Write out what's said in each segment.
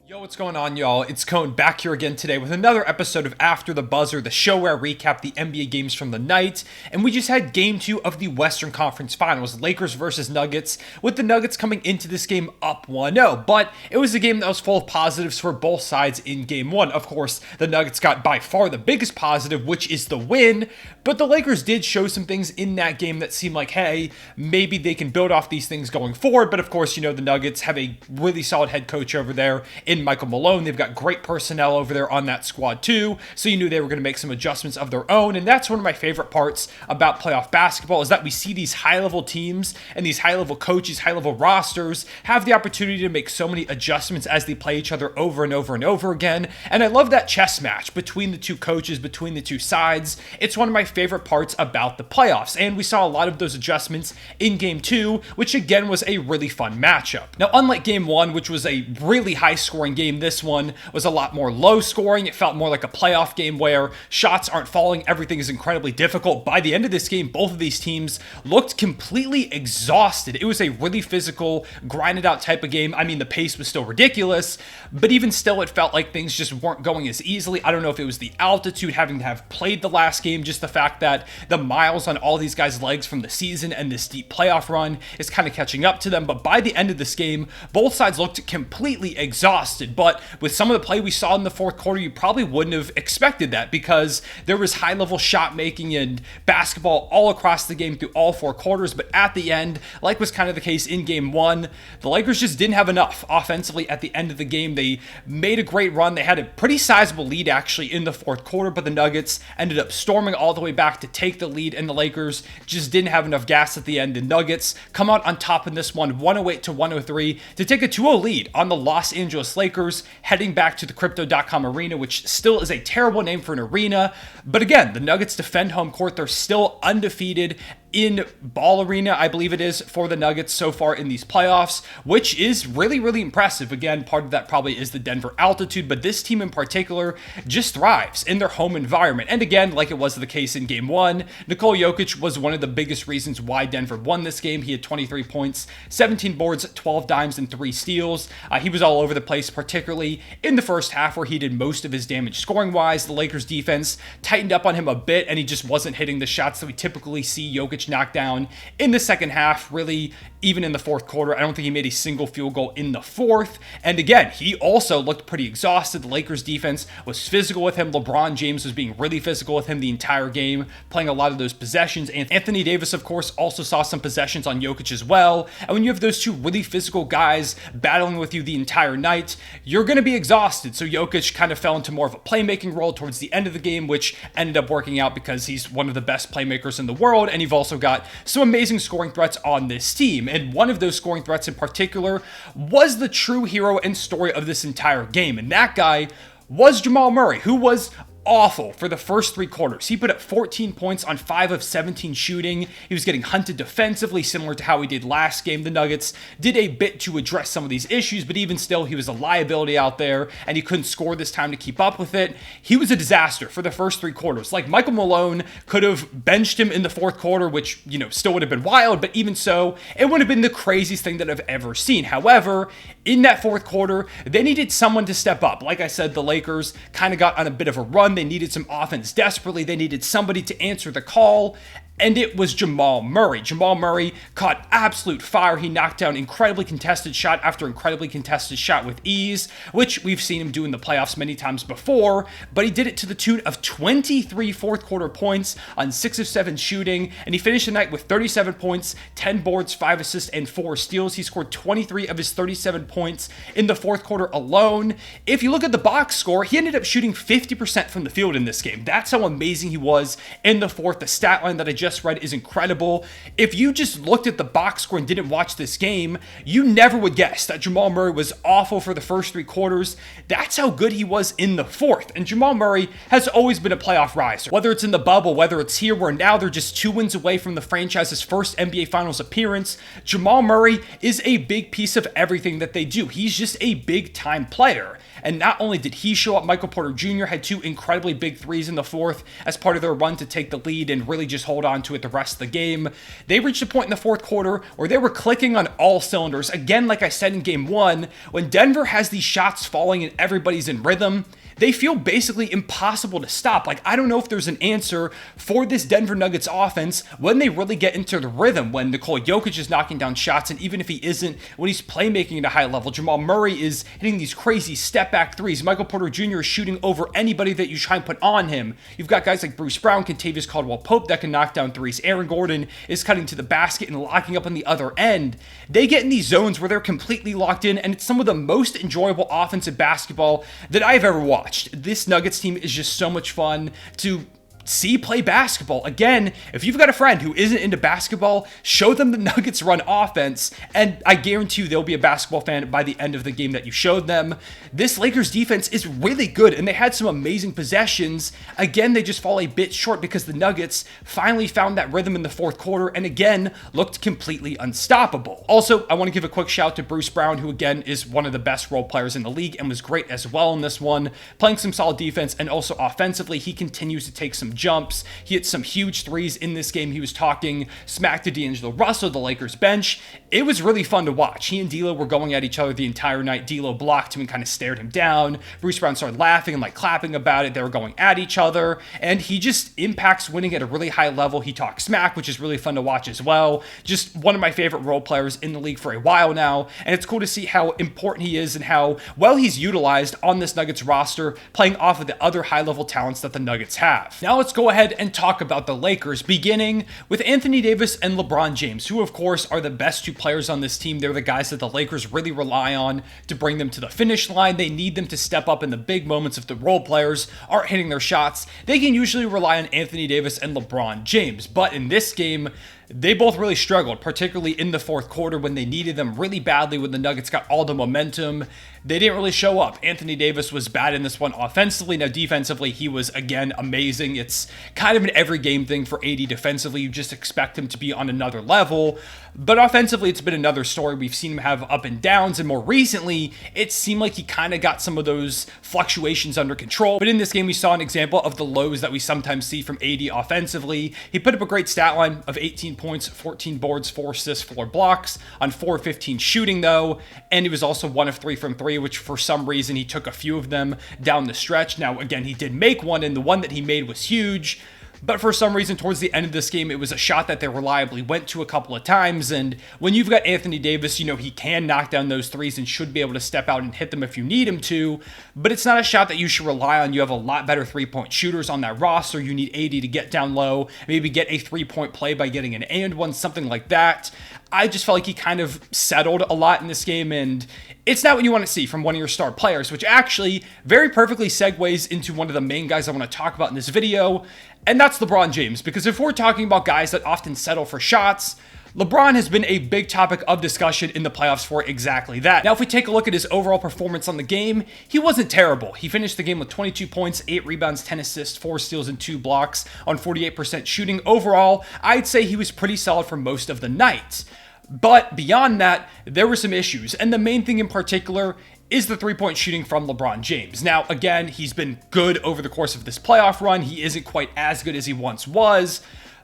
Yo, what's going on, y'all? It's Cone back here again today with another episode of After the Buzzer, the show where I recap the NBA games from the night. And we just had game 2 of the Western Conference Finals, Lakers versus Nuggets, with the Nuggets coming into this game up 1-0. But it was a game that was full of positives for both sides in game 1. Of course, the Nuggets got by far the biggest positive, which is the win. But the Lakers did show some things in that game that seemed like, hey, maybe they can build off these things going forward. But of course, you know, the Nuggets have a really solid head coach over there in Michael Malone. They've got great personnel over there on that squad too, so you knew they were going to make some adjustments of their own. And that's one of my favorite parts about playoff basketball, is that we see these high-level teams and these high-level coaches, high-level rosters have the opportunity to make so many adjustments as they play each other over and over and over again. And I love that chess match between the two coaches, between the two sides. It's one of my favorite parts about the playoffs, and we saw a lot of those adjustments in game 2, which again was a really fun matchup. Now, unlike game 1, which was a really high-scoring game, this one was a lot more low scoring. It felt more like a playoff game where shots aren't falling. Everything is incredibly difficult. By the end of this game, both of these teams looked completely exhausted. It was a really physical, grinded out type of game. I mean, the pace was still ridiculous, but even still, it felt like things just weren't going as easily. I don't know if it was the altitude, having to have played the last game, just the fact that the miles on all these guys' legs from the season and this deep playoff run is kind of catching up to them. But by the end of this game, both sides looked completely exhausted. But with some of the play we saw in the fourth quarter, you probably wouldn't have expected that, because there was high-level shot making and basketball all across the game through all 4 quarters. But at the end, like was kind of the case in game 1, the Lakers just didn't have enough offensively at the end of the game. They made a great run. They had a pretty sizable lead actually in the fourth quarter, but the Nuggets ended up storming all the way back to take the lead, and the Lakers just didn't have enough gas at the end. The Nuggets come out on top in this one, 108-103, to take a 2-0 lead on the Los Angeles Lakers, heading back to the Crypto.com arena, which still is a terrible name for an arena. But again, the Nuggets defend home court. They're still undefeated in Ball Arena, I believe it is, for the Nuggets so far in these playoffs, which is really, really impressive. Again, part of that probably is the Denver altitude, but this team in particular just thrives in their home environment. And again, like it was the case in game 1, Nikola Jokic was one of the biggest reasons why Denver won this game. He had 23 points, 17 boards, 12 dimes, and 3 steals. He was all over the place, particularly in the first half where he did most of his damage scoring-wise. The Lakers defense tightened up on him a bit, and he just wasn't hitting the shots that we typically see Jokic knocked down in the second half, really even in the fourth quarter. I don't think he made a single field goal in the fourth. And again, he also looked pretty exhausted. The Lakers defense was physical with him. LeBron James was being really physical with him the entire game, playing a lot of those possessions. And Anthony Davis, of course, also saw some possessions on Jokic as well. And when you have those two really physical guys battling with you the entire night, you're going to be exhausted. So Jokic kind of fell into more of a playmaking role towards the end of the game, which ended up working out because he's one of the best playmakers in the world. And you've also got some amazing scoring threats on this team. And one of those scoring threats in particular was the true hero and story of this entire game. And that guy was Jamal Murray, who was awful for the first 3 quarters. He put up 14 points on 5 of 17 shooting. He was getting hunted defensively, similar to how he did last game. The Nuggets did a bit to address some of these issues, but even still, he was a liability out there, and he couldn't score this time to keep up with it. He was a disaster for the first 3 quarters. Like, Michael Malone could have benched him in the fourth quarter, which, you know, still would have been wild, but even so, it would have been the craziest thing that I've ever seen. However, in that fourth quarter, they needed someone to step up. Like I said, the Lakers kind of got on a bit of a run. They needed some offense desperately. They needed somebody to answer the call, and it was Jamal Murray. Jamal Murray caught absolute fire. He knocked down incredibly contested shot after incredibly contested shot with ease, which we've seen him do in the playoffs many times before, but he did it to the tune of 23 fourth quarter points on 6 of 7 shooting, and he finished the night with 37 points, 10 boards, 5 assists, and 4 steals. He scored 23 of his 37 points in the fourth quarter alone. If you look at the box score, he ended up shooting 50% from the field in this game. That's how amazing he was in the fourth. The stat line that I just read is incredible. If you just looked at the box score and didn't watch this game, you never would guess that Jamal Murray was awful for the first 3 quarters. That's how good he was in the fourth. And Jamal Murray has always been a playoff riser. Whether it's in the bubble, whether it's here, where now they're just 2 wins away from the franchise's first NBA Finals appearance, Jamal Murray is a big piece of everything that they do. He's just a big-time player. And not only did he show up, Michael Porter Jr. had 2 incredibly big threes in the fourth as part of their run to take the lead and really just hold on on to it the rest of the game. They reached a point in the fourth quarter where they were clicking on all cylinders. Again, like I said in game one, when Denver has these shots falling and everybody's in rhythm, they feel basically impossible to stop. Like, I don't know if there's an answer for this Denver Nuggets offense when they really get into the rhythm, when Nikola Jokic is knocking down shots, and even if he isn't, when he's playmaking at a high level, Jamal Murray is hitting these crazy step-back threes. Michael Porter Jr. is shooting over anybody that you try and put on him. You've got guys like Bruce Brown, Kentavious Caldwell-Pope that can knock down threes. Aaron Gordon is cutting to the basket and locking up on the other end. They get in these zones where they're completely locked in, and it's some of the most enjoyable offensive basketball that I've ever watched. This Nuggets team is just so much fun to see play basketball. Again, if you've got a friend who isn't into basketball, show them the Nuggets run offense, and I guarantee you they'll be a basketball fan by the end of the game that you showed them. This Lakers defense is really good, and they had some amazing possessions. Again, they just fall a bit short because the Nuggets finally found that rhythm in the fourth quarter and again looked completely unstoppable. Also, I want to give a quick shout to Bruce Brown, who again is one of the best role players in the league and was great as well in this one, playing some solid defense, and also offensively, he continues to take some jumps. He hit some huge threes in this game. He was talking smack to D'Angelo Russell, the Lakers bench. It was really fun to watch. He and D'Lo were going at each other the entire night. D'Lo blocked him and kind of stared him down. Bruce Brown started laughing and clapping about it. They were going at each other, and he just impacts winning at a really high level. He talks smack, which is really fun to watch as well. Just one of my favorite role players in the league for a while now, and it's cool to see how important he is and how well he's utilized on this Nuggets roster, playing off of the other high-level talents that the Nuggets have. Now let's go ahead and talk about the Lakers, beginning with Anthony Davis and LeBron James, who of course are the best two players on this team. They're the guys that the Lakers really rely on to bring them to the finish line. They need them to step up in the big moments if the role players aren't hitting their shots. They can usually rely on Anthony Davis and LeBron James, but in this game, they both really struggled, particularly in the fourth quarter when they needed them really badly when the Nuggets got all the momentum. They didn't really show up. Anthony Davis was bad in this one offensively. Now, defensively, he was, again, amazing. It's kind of an every game thing for AD defensively. You just expect him to be on another level. But offensively, it's been another story. We've seen him have up and downs, and more recently, it seemed like he kind of got some of those fluctuations under control. But in this game, we saw an example of the lows that we sometimes see from AD offensively. He put up a great stat line of 18 points, 14 boards, 4 assists, 4 blocks on 4-15 shooting though, and he was also 1 of 3 from 3, which for some reason he took a few of them down the stretch. Now again, he did make one, and the one that he made was huge, but for some reason towards the end of this game, it was a shot that they reliably went to a couple of times, and when you've got Anthony Davis, you know he can knock down those threes and should be able to step out and hit them if you need him to, but it's not a shot that you should rely on. You have a lot better three-point shooters on that roster. You need AD to get down low, maybe get a three-point play by getting an and one, something like that. I just felt like he kind of settled a lot in this game, and it's not what you want to see from one of your star players, which actually very perfectly segues into one of the main guys I want to talk about in this video, and that's LeBron James. Because if we're talking about guys that often settle for shots, LeBron has been a big topic of discussion in the playoffs for exactly that. Now, if we take a look at his overall performance on the game, he wasn't terrible. He finished the game with 22 points, 8 rebounds, 10 assists, 4 steals, and 2 blocks on 48% shooting. Overall, I'd say he was pretty solid for most of the night. But beyond that, there were some issues, and the main thing in particular is the three-point shooting from LeBron James. Now, again, he's been good over the course of this playoff run. He isn't quite as good as he once was,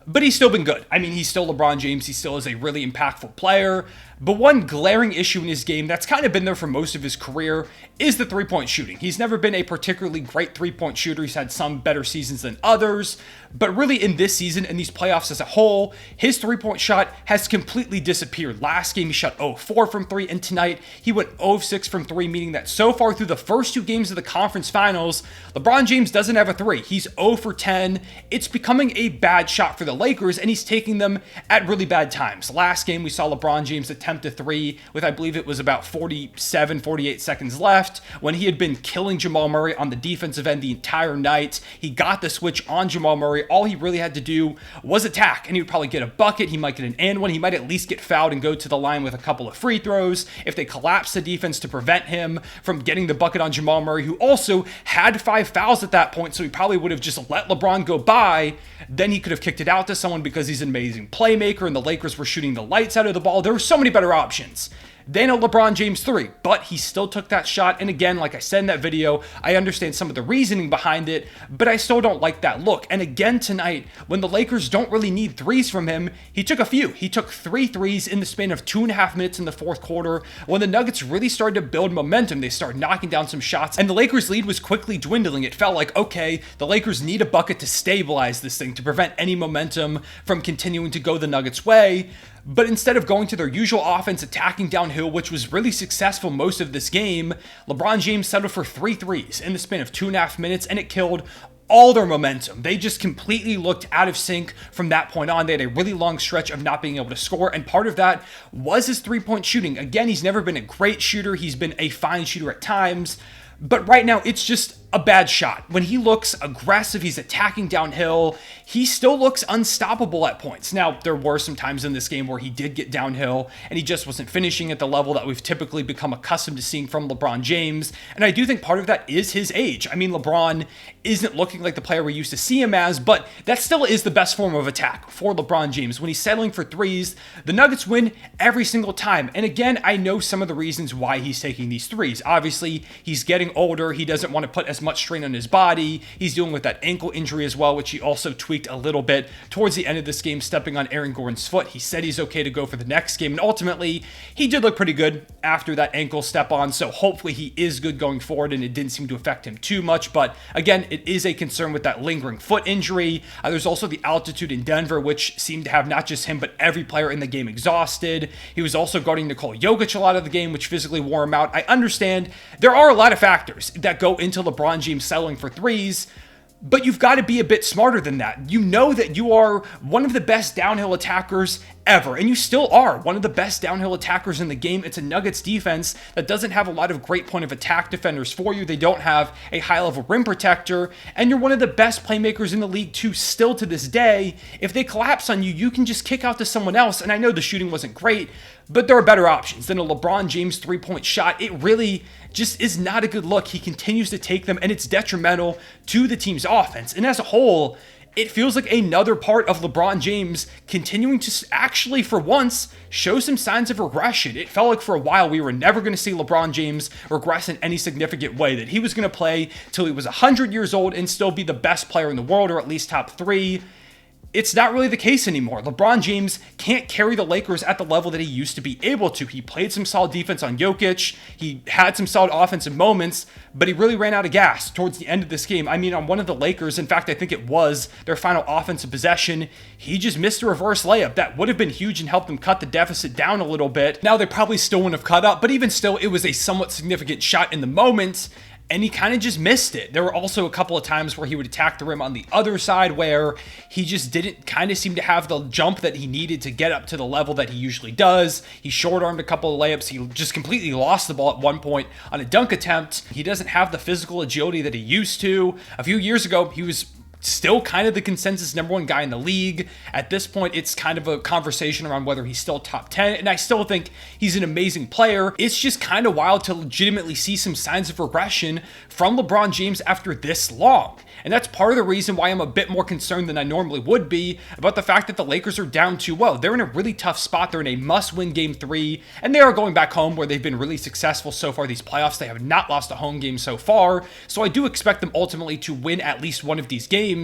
but he's still been good. I mean, he's still LeBron James. He still is a really impactful player. But one glaring issue in his game that's kind of been there for most of his career is the three-point shooting. He's never been a particularly great three-point shooter. He's had some better seasons than others. But really in this season and these playoffs as a whole, his three-point shot has completely disappeared. Last game, he shot 0-4 from 3, and tonight he went 0-6 from 3, meaning that so far through the first 2 games of the conference finals, LeBron James doesn't have a 3. He's 0-10. It's becoming a bad shot for the Lakers, and he's taking them at really bad times. Last game, we saw LeBron James attempt a 3 with, I believe it was about 48 seconds left, when he had been killing Jamal Murray on the defensive end the entire night. He got the switch on Jamal Murray. All he really had to do was attack, and he would probably get a bucket. He might get an and one. He might at least get fouled and go to the line with a couple of free throws if they collapse the defense to prevent him from getting the bucket on Jamal Murray, who also had 5 fouls at that point, so he probably would have just let LeBron go by. Then he could have kicked it out to someone because he's an amazing playmaker, and the Lakers were shooting the lights out of the ball. There were so many better options. than a LeBron James 3, but he still took that shot. And again, like I said in that video, I understand some of the reasoning behind it, but I still don't like that look. And again tonight, when the Lakers don't really need threes from him, he took a few. He took 3 threes in the span of 2.5 minutes in the fourth quarter. When the Nuggets really started to build momentum, they started knocking down some shots, and the Lakers lead was quickly dwindling. It felt like, okay, the Lakers need a bucket to stabilize this thing, to prevent any momentum from continuing to go the Nuggets' way. But instead of going to their usual offense, attacking downhill, which was really successful most of this game, LeBron James settled for 3 threes in the span of 2.5 minutes, and it killed all their momentum. They just completely looked out of sync from that point on. They had a really long stretch of not being able to score, and part of that was his three-point shooting. Again, he's never been a great shooter. He's been a fine shooter at times, but right now it's just a bad shot. When he looks aggressive, he's attacking downhill, he still looks unstoppable at points. Now, there were some times in this game where he did get downhill and he just wasn't finishing at the level that we've typically become accustomed to seeing from LeBron James. And I do think part of that is his age. I mean, LeBron isn't looking like the player we used to see him as, but that still is the best form of attack for LeBron James. When he's settling for threes, the Nuggets win every single time. And again, I know some of the reasons why he's taking these threes. Obviously, he's getting older. He doesn't want to put as much strain on his body. He's dealing with that ankle injury as well, which he also tweaked a little bit towards the end of this game, stepping on Aaron Gordon's foot. He said he's okay to go for the next game, and ultimately, he did look pretty good after that ankle step on, so hopefully he is good going forward, and it didn't seem to affect him too much, but again, it is a concern with that lingering foot injury. There's also the altitude in Denver, which seemed to have not just him, but every player in the game exhausted. He was also guarding Nikola Jokic a lot of the game, which physically wore him out. I understand there are a lot of factors that go into LeBron James settling for threes, but you've got to be a bit smarter than that. You know that you are one of the best downhill attackers ever, and you still are one of the best downhill attackers in the game. It's a Nuggets defense that doesn't have a lot of great point of attack defenders for you. They don't have a high level rim protector, and you're one of the best playmakers in the league too, still to this day. If they collapse on you, you can just kick out to someone else, and I know the shooting wasn't great, but there are better options than a LeBron James three-point shot. It really just is not a good look. He continues to take them, and it's detrimental to the team's offense. And as a whole, it feels like another part of LeBron James continuing to actually, for once, show some signs of regression. It felt like for a while we were never going to see LeBron James regress in any significant way, that he was going to play till he was 100 years old and still be the best player in the world, or at least top 3. It's not really the case anymore. LeBron James can't carry the Lakers at the level that he used to be able to. He played some solid defense on Jokic. He had some solid offensive moments, but he really ran out of gas towards the end of this game. I mean, on one of the Lakers, in fact, I think it was their final offensive possession, he just missed a reverse layup. That would have been huge and helped them cut the deficit down a little bit. Now, they probably still wouldn't have cut up, but even still, it was a somewhat significant shot in the moment, and he kind of just missed it. There were also a couple of times where he would attack the rim on the other side where he just didn't kind of seem to have the jump that he needed to get up to the level that he usually does. He short-armed a couple of layups. He just completely lost the ball at one point on a dunk attempt. He doesn't have the physical agility that he used to. A few years ago, he was still kind of the consensus #1 guy in the league. At this point, it's kind of a conversation around whether he's still top 10, and I still think he's an amazing player. It's just kind of wild to legitimately see some signs of regression from LeBron James after this long. And that's part of the reason why I'm a bit more concerned than I normally would be about the fact that the Lakers are down 2-0. They're in a really tough spot. They're in a must-win Game 3, and they are going back home where they've been really successful so far these playoffs. They have not lost a home game so far, so I do expect them ultimately to win at least one of these games.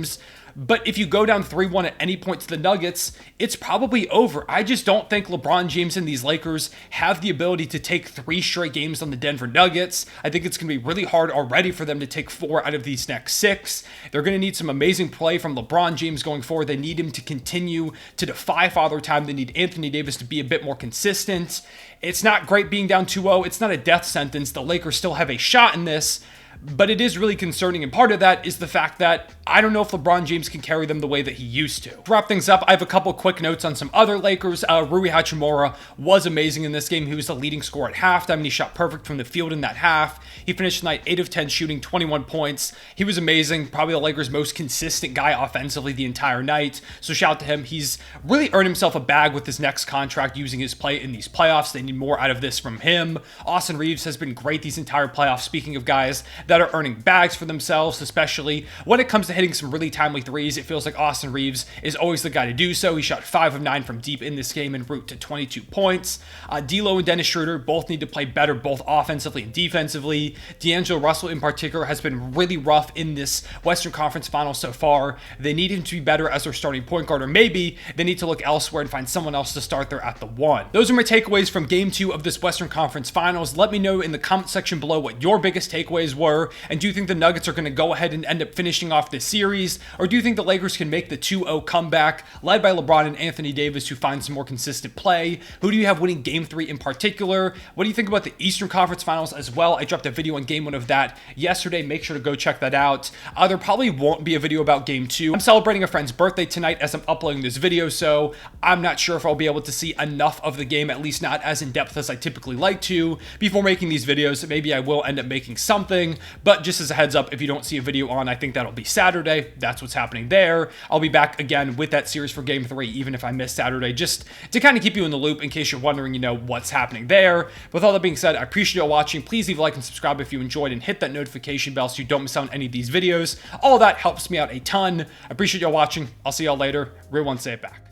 But if you go down 3-1 at any point to the Nuggets, it's probably over. I just don't think LeBron James and these Lakers have the ability to take 3 straight games on the Denver Nuggets. I think it's going to be really hard already for them to take 4 out of these next 6. They're going to need some amazing play from LeBron James going forward. They need him to continue to defy Father Time. They need Anthony Davis to be a bit more consistent. It's not great being down 2-0. It's not a death sentence. The Lakers still have a shot in this, but it is really concerning, and part of that is the fact that I don't know if LeBron James can carry them the way that he used to. To wrap things up, I have a couple quick notes on some other Lakers. Rui Hachimura was amazing in this game. He was the leading scorer at halftime, and he shot perfect from the field in that half. He finished tonight 8 of 10 shooting, 21 points. He was amazing, probably the Lakers' most consistent guy offensively the entire night, so shout out to him. He's really earned himself a bag with his next contract using his play in these playoffs. They need more out of this from him. Austin Reeves has been great these entire playoffs. Speaking of guys that are earning bags for themselves, especially when it comes to hitting some really timely threes. It feels like Austin Reeves is always the guy to do so. He shot 5 of 9 from deep in this game en route to 22 points. D'Lo and Dennis Schroeder both need to play better, both offensively and defensively. D'Angelo Russell in particular has been really rough in this Western Conference Finals so far. They need him to be better as their starting point guard, or maybe they need to look elsewhere and find someone else to start there at the 1. Those are my takeaways from Game 2 of this Western Conference Finals. Let me know in the comment section below what your biggest takeaways were, and do you think the Nuggets are going to go ahead and end up finishing off this series, or do you think the Lakers can make the 2-0 comeback, led by LeBron and Anthony Davis, who finds some more consistent play? Who do you have winning Game 3 in particular? What do you think about the Eastern Conference Finals as well? I dropped a video on Game 1 of that yesterday. Make sure to go check that out. There probably won't be a video about Game 2. I'm celebrating a friend's birthday tonight as I'm uploading this video, so I'm not sure if I'll be able to see enough of the game, at least not as in depth as I typically like to, before making these videos. Maybe I will end up making something, but just as a heads up, if you don't see a video on, I think that'll be Saturday. That's what's happening there. I'll be back again with that series for Game 3, even if I miss Saturday, just to kind of keep you in the loop in case you're wondering, what's happening there. With all that being said, I appreciate you all watching. Please leave a like and subscribe if you enjoyed, and hit that notification bell so you don't miss out on any of these videos. All of that helps me out a ton. I appreciate y'all watching. I'll see y'all later. Real one, say it back.